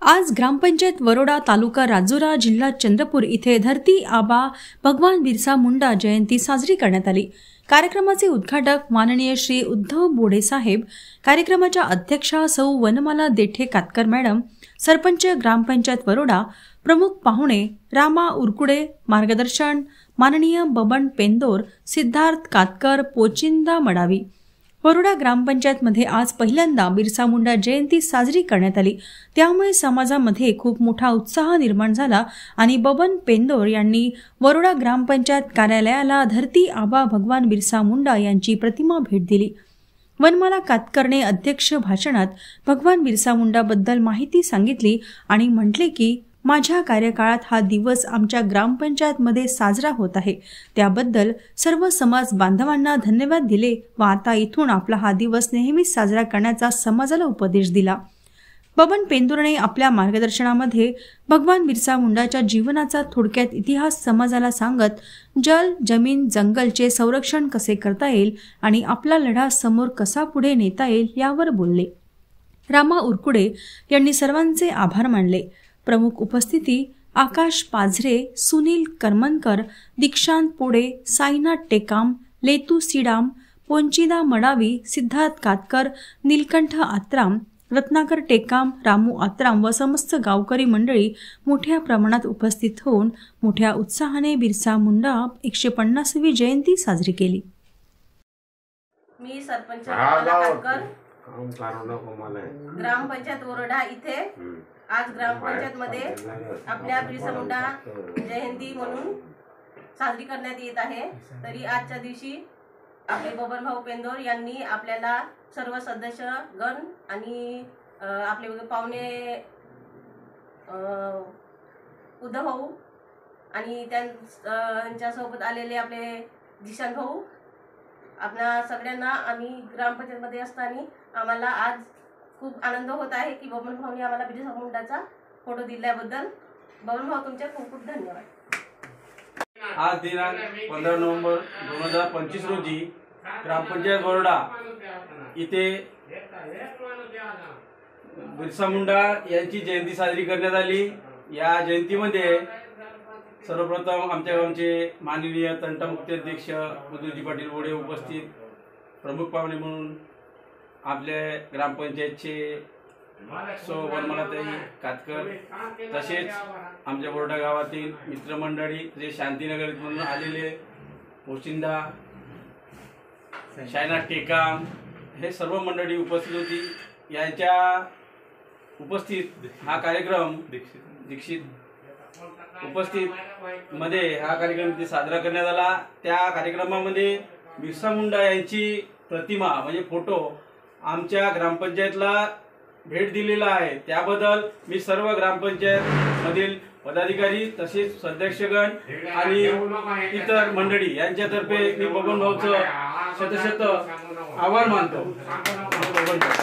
आज ग्रामपंचायत वरोडा, तालुका राजुरा, जिल्हा चंद्रपूर इथे धरती आबा भगवान बिरसा मुंडा जयंती साजरी करण्यात आली। कार्यक्रमाचे उद्घाटक माननीय श्री उद्धव बोडे साहेब, कार्यक्रमाच्या अध्यक्षा सौ वनमाला देठे कातकर मॅडम, सरपंच ग्रामपंचायत वरोडा, प्रमुख पाहुणे रामा उरकुडे, मार्गदर्शन माननीय बबन पेंदोर, सिद्धार्थ कातकर, पोचिंदा मडावी। वरोडा ग्रामपंचायतमध्ये आज पहिल्यांदा बिरसा मुंडा जयंती साजरी करण्यात आली, त्यामुळे समाजामध्ये खूप मोठा उत्साह निर्माण झाला आणि बबन पेंदोर यांनी वरोडा ग्रामपंचायत कार्यालयाला धरती आबा भगवान बिरसा मुंडा यांची प्रतिमा भेट दिली। वनमाला कातकरने अध्यक्ष भाषणात भगवान बिरसा मुंडा बद्दल माहिती सांगितली आणि म्हटले की माझ्या कार्यकाळात हा दिवस आमच्या ग्रामपंचायतमध्ये साजरा होत आहे, त्याबद्दल सर्व समाज बांधवांना धन्यवाद दिले व आता इथून आपला हा दिवस नेहमीच साजरा करण्याचा समाजाला उपदेश दिला। बबन पेंदुरने आपल्या मार्गदर्शनामध्ये भगवान बिरसा मुंडाच्या जीवनाचा थोडक्यात इतिहास समाजाला सांगत जल, जमीन, जंगलचे संरक्षण कसे करता येईल आणि आपला लढा समोर कसा पुढे नेता येईल यावर बोलले। रामा उरकुडे यांनी सर्वांचे आभार मानले। प्रमुख उपस्थिती आकाश पाझरे, सुनील करमनकर, दीक्षांत पोडे, साईनाथ टेकाम, लेतू सीडाम, पोंचिदा मडावी, सिद्धार्थ कातकर, नीलकंठ आत्राम, रत्नाकर टेकाम, रामू आत्राम व समस्त गावकरी मंडळी मोठ्या प्रमाणात उपस्थित होऊन मोठ्या उत्साहाने बिरसा मुंडा 150वी जयंती साजरी केली। मी सरपंच कातकर, ग्रामपंचायत वरोडा इथे आज ग्रामपंचायत मध्ये आपल्या बिरसा मुंडा जयंती म्हणून साजरी करण्यात येत आहे। तरी आजच्या दिवशी आपले बबन भाऊ पेंदोर यांनी आपल्याला सर्व सदस्य गण आणि आपले पाहुणे उद्धव भाऊ आणि त्यांच्या सोबत आलेले आपले जिशान भाऊ, आपल्या सगळ्यांना आम्ही ग्रामपंचायत मध्ये असताना आम्हाला आज खूप आनंद होत आहे की बबन भाऊनी आम्हाला बिरसा मुंडाचा फोटो दिल्याबद्दल बबन भाऊ तुमचे खूप खूप धन्यवाद। आज दिनांक 15 नोव्हेंबर 2025 रोजी ग्रामपंचायत वरोडा इथे बिरसा मुंडा यांची जयंती साजरी करण्यात आली। या जयंतीमध्ये सर्वप्रथम आमच्या गावचे माननीय तंटामुक्ती अध्यक्ष मधुजी पाटील बोडे उपस्थित, प्रमुख पाहुणे म्हणून आपले ग्रामपंचायतचे सौ वनमालाताई कातकर, तसेच आमच्या वरोडा गावातील मित्रमंडळी जे शांतीनगर म्हणून आलेले पोचिंदा, साईनाथ टेकाम, हे सर्व मंडळी उपस्थित होती। यांच्या उपस्थित हा कार्यक्रम उपस्थित मध्ये हा कार्यक्रम साजरा करण्यात आला। त्या कार्यक्रमामध्ये बिरसा मुंडा यांची प्रतिमा म्हणजे फोटो आमच्या ग्रामपंचायतला भेट दिलेला आहे, त्याबद्दल मी सर्व ग्रामपंचायत मधील पदाधिकारी तसेच सदस्यगण आणि इतर मंडळी यांच्यातर्फे मी बबन भाऊचं शतशत आभार मानतो।